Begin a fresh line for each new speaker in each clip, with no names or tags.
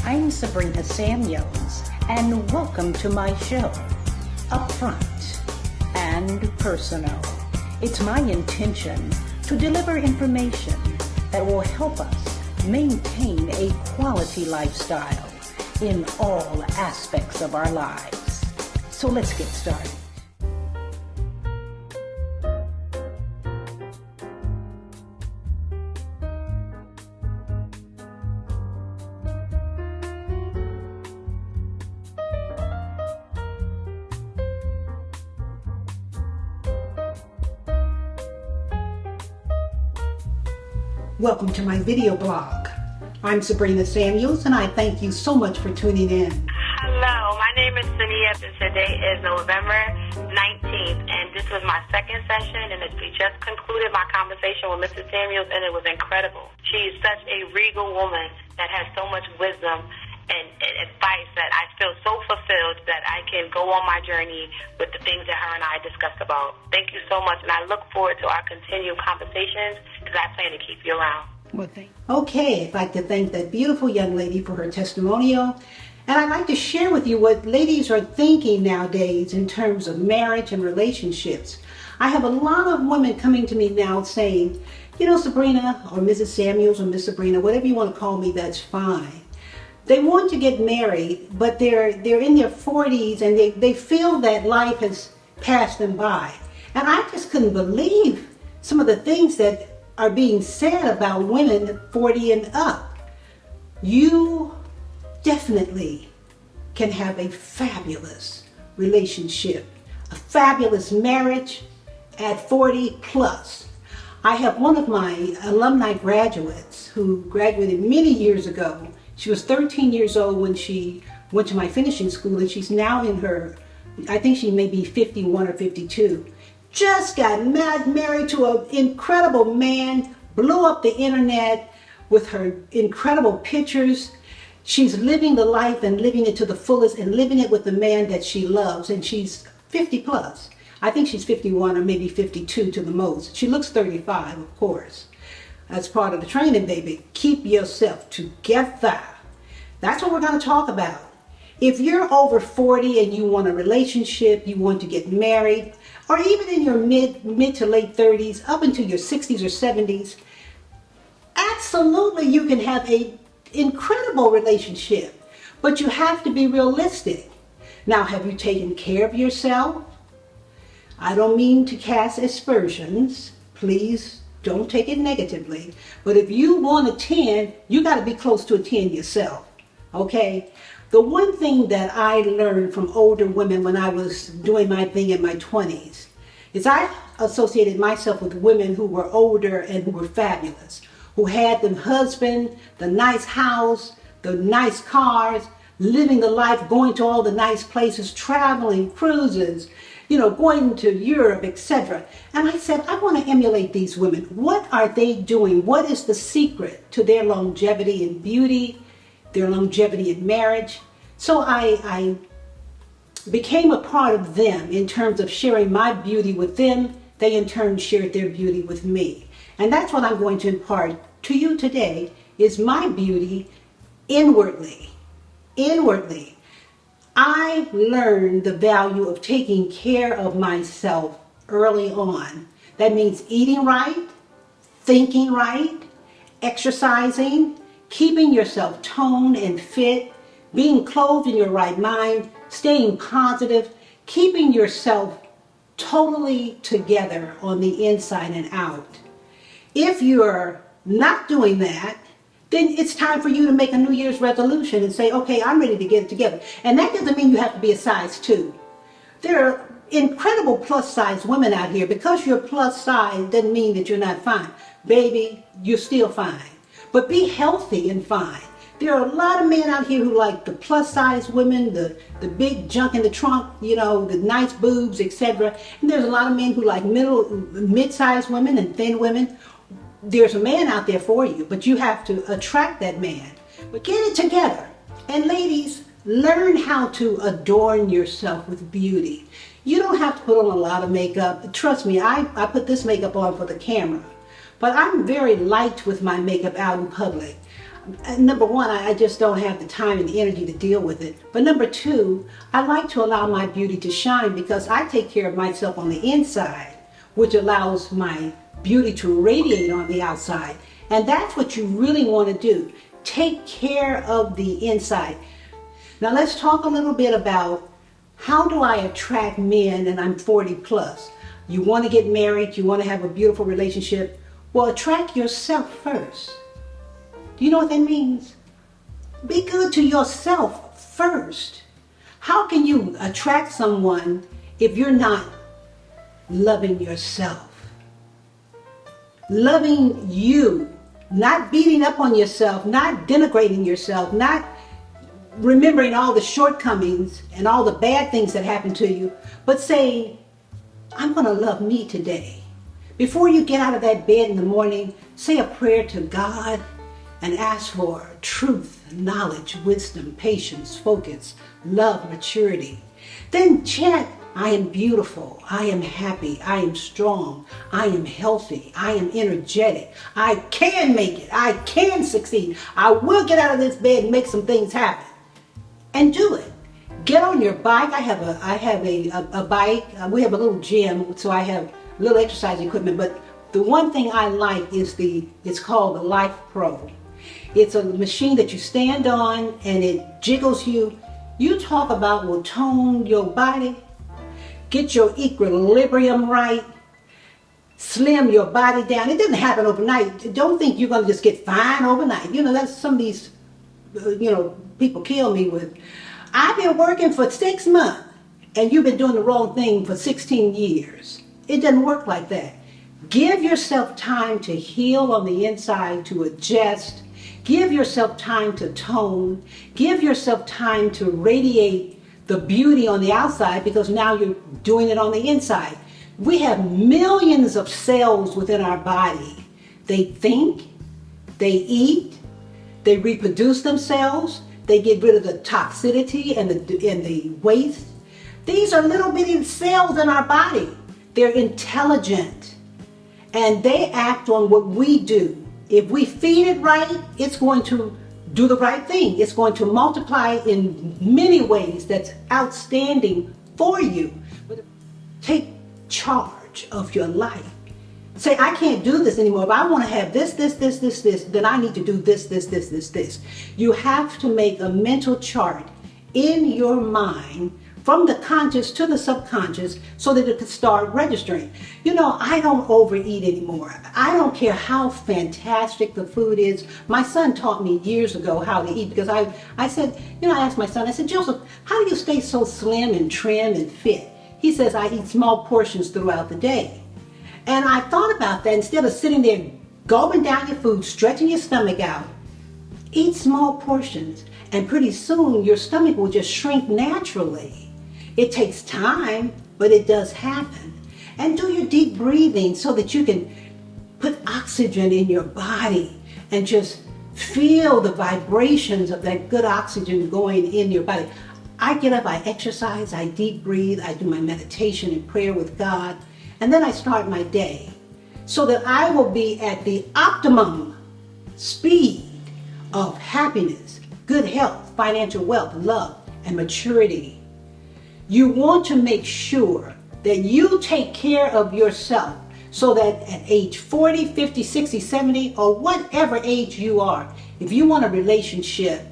I'm Sabrina Samuels, and welcome to my show, Upfront and Personal. It's my intention to deliver information that will help us maintain a quality lifestyle in all aspects of our lives. So let's get started. Welcome to my video blog. I'm Sabrina Samuels, and I thank you so much for tuning in.
Hello, my name is Sania, and today is November 19th, and this was my second session, and we just concluded my conversation with Mrs. Samuels, and it was incredible. She is such a regal woman that has so much wisdom and advice that I feel so fulfilled that I can go on my journey with the things that her and I discussed about. Thank you so much, and I look forward to our continued conversations because I plan to keep you around.
Well, okay, I'd like to thank that beautiful young lady for her testimonial. And I'd like to share with you what ladies are thinking nowadays in terms of marriage and relationships. I have a lot of women coming to me now saying, you know, Sabrina, or Mrs. Samuels, or Miss Sabrina, whatever you want to call me, that's fine. They want to get married, but they're in their 40s and they feel that life has passed them by. And I just couldn't believe some of the things that are being said about women 40 and up. You definitely can have a fabulous relationship, a fabulous marriage at 40 plus. I have one of my alumni graduates who graduated many years ago. She was 13 years old when she went to my finishing school, and she's now in her, I think she may be 51 or 52. Just got married to an incredible man, blew up the internet with her incredible pictures. She's living the life and living it to the fullest and living it with the man that she loves, and she's 50 plus. I think she's 51 or maybe 52 to the most. She looks 35, of course. That's part of the training, baby. Keep yourself together. That's what we're going to talk about. If you're over 40 and you want a relationship, you want to get married, or even in your mid to late 30s, up into your 60s or 70s, absolutely you can have an incredible relationship, but you have to be realistic. Now, have you taken care of yourself? I don't mean to cast aspersions. Please don't take it negatively. But if you want a 10, you got to be close to a 10 yourself. Okay? The one thing that I learned from older women when I was doing my thing in my 20s is I associated myself with women who were older and who were fabulous, who had the husband, the nice house, the nice cars, living the life, going to all the nice places, traveling, cruises, you know, going to Europe, etc. And I said, I want to emulate these women. What are they doing? What is the secret to their longevity in beauty, their longevity in marriage? So I became a part of them in terms of sharing my beauty with them. They in turn shared their beauty with me. And that's what I'm going to impart to you today, is my beauty inwardly. Inwardly. I learned the value of taking care of myself early on. That means eating right, thinking right, exercising, keeping yourself toned and fit, being clothed in your right mind, staying positive, keeping yourself totally together on the inside and out. If you're not doing that, then it's time for you to make a New Year's resolution and say, okay, I'm ready to get it together. And that doesn't mean you have to be a size 2. There are incredible plus size women out here. Because you're plus size doesn't mean that you're not fine. Baby, you're still fine. But be healthy and fine. There are a lot of men out here who like the plus size women, the big junk in the trunk, you know, the nice boobs, etc. And there's a lot of men who like mid-sized women and thin women. There's a man out there for you, but you have to attract that man. But get it together. And ladies, learn how to adorn yourself with beauty. You don't have to put on a lot of makeup. Trust me, I put this makeup on for the camera. But I'm very light with my makeup out in public. Number one, I just don't have the time and the energy to deal with it. But number two, I like to allow my beauty to shine because I take care of myself on the inside, which allows my beauty to radiate on the outside. And that's what you really want to do. Take care of the inside. Now let's talk a little bit about how do I attract men and I'm 40 plus. You want to get married, you want to have a beautiful relationship. Well, attract yourself first. Do you know what that means? Be good to yourself first. How can you attract someone if you're not loving yourself? Loving you, not beating up on yourself, not denigrating yourself, not remembering all the shortcomings and all the bad things that happened to you, but saying, I'm going to love me today. Before you get out of that bed in the morning, say a prayer to God and ask for truth, knowledge, wisdom, patience, focus, love, maturity. Then chant, I am beautiful, I am happy, I am strong, I am healthy, I am energetic, I can make it, I can succeed, I will get out of this bed and make some things happen. And do it. Get on your bike. I have a bike. We have a little gym, so I have little exercise equipment. But the one thing I like is it's called the Life Pro. It's a machine that you stand on and it jiggles you. You talk about will tone your body, get your equilibrium right, slim your body down. It doesn't happen overnight. Don't think you're going to just get fine overnight. You know, that's some of these, people kill me with, I've been working for 6 months and you've been doing the wrong thing for 16 years. It doesn't work like that. Give yourself time to heal on the inside, to adjust. Give yourself time to tone. Give yourself time to radiate the beauty on the outside because now you're doing it on the inside. We have millions of cells within our body. They think, they eat, they reproduce themselves. They get rid of the toxicity and the waste. These are little bitty cells in our body. They're intelligent and they act on what we do. If we feed it right, it's going to do the right thing. It's going to multiply in many ways that's outstanding for you. But take charge of your life. Say, I can't do this anymore. If I want to have this, then I need to do this. You have to make a mental chart in your mind from the conscious to the subconscious so that it can start registering. I don't overeat anymore. I don't care how fantastic the food is. My son taught me years ago how to eat because I said, I asked my son, I said, Joseph, how do you stay so slim and trim and fit? He says, I eat small portions throughout the day. And I thought about that. Instead of sitting there gulping down your food, stretching your stomach out, eat small portions. And pretty soon your stomach will just shrink naturally. It takes time, but it does happen. And do your deep breathing so that you can put oxygen in your body and just feel the vibrations of that good oxygen going in your body. I get up, I exercise, I deep breathe, I do my meditation and prayer with God. And then I start my day so that I will be at the optimum speed of happiness, good health, financial wealth, love, and maturity. You want to make sure that you take care of yourself so that at age 40, 50, 60, 70, or whatever age you are, if you want a relationship,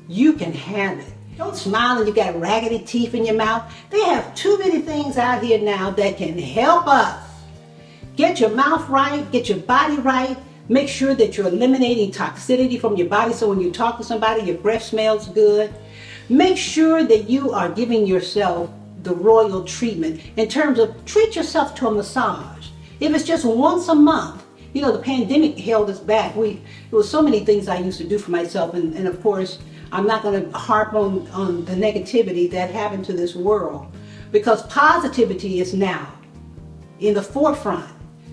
you can have it. Don't smile and you got raggedy teeth in your mouth. They have too many things out here now that can help us. Get your mouth right, get your body right. Make sure that you're eliminating toxicity from your body so when you talk to somebody, your breath smells good. Make sure that you are giving yourself the royal treatment in terms of treat yourself to a massage. If it's just once a month, the pandemic held us back. There was so many things I used to do for myself and of course, I'm not going to harp on the negativity that happened to this world because positivity is now in the forefront.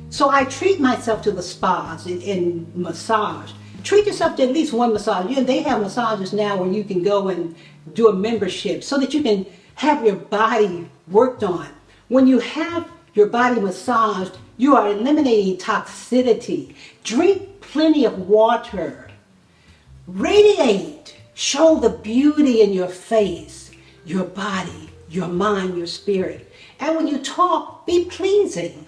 So I treat myself to the spas and massage. Treat yourself to at least one massage. They have massages now where you can go and do a membership so that you can have your body worked on. When you have your body massaged, you are eliminating toxicity. Drink plenty of water. Radiate. Show the beauty in your face, your body, your mind, your spirit. And when you talk, be pleasing.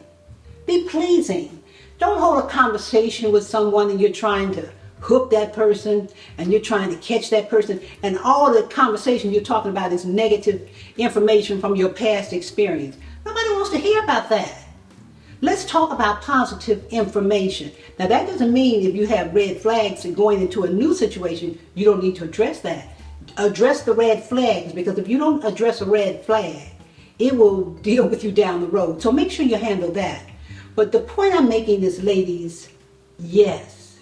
Be pleasing. Don't hold a conversation with someone and you're trying to hook that person and you're trying to catch that person, and all the conversation you're talking about is negative information from your past experience. Nobody wants to hear about that. Let's talk about positive information. Now, that doesn't mean if you have red flags and going into a new situation, you don't need to address that. Address the red flags, because if you don't address a red flag, it will deal with you down the road. So make sure you handle that. But the point I'm making is, ladies, yes,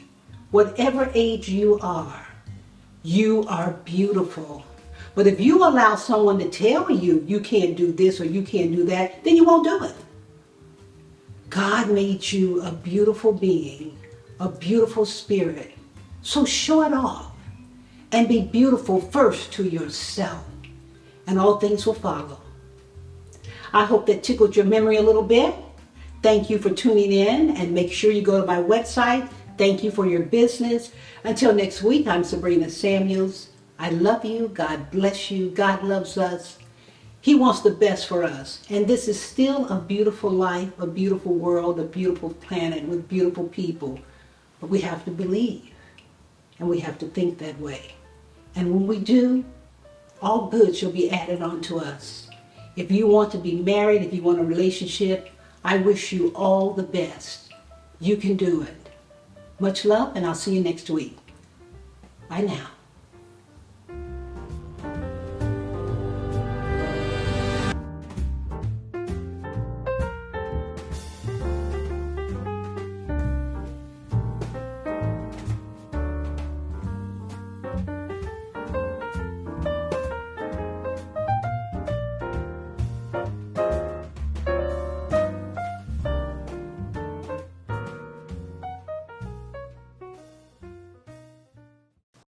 whatever age you are beautiful. But if you allow someone to tell you you can't do this or you can't do that, then you won't do it. God made you a beautiful being, a beautiful spirit. So show it off and be beautiful first to yourself, and all things will follow. I hope that tickled your memory a little bit. Thank you for tuning in, and make sure you go to my website. Thank you for your business. Until next week, I'm Sabrina Samuels. I love you. God bless you. God loves us. He wants the best for us. And this is still a beautiful life, a beautiful world, a beautiful planet with beautiful people. But we have to believe, and we have to think that way. And when we do, all good shall be added onto us. If you want to be married, if you want a relationship, I wish you all the best. You can do it. Much love, and I'll see you next week. Bye now.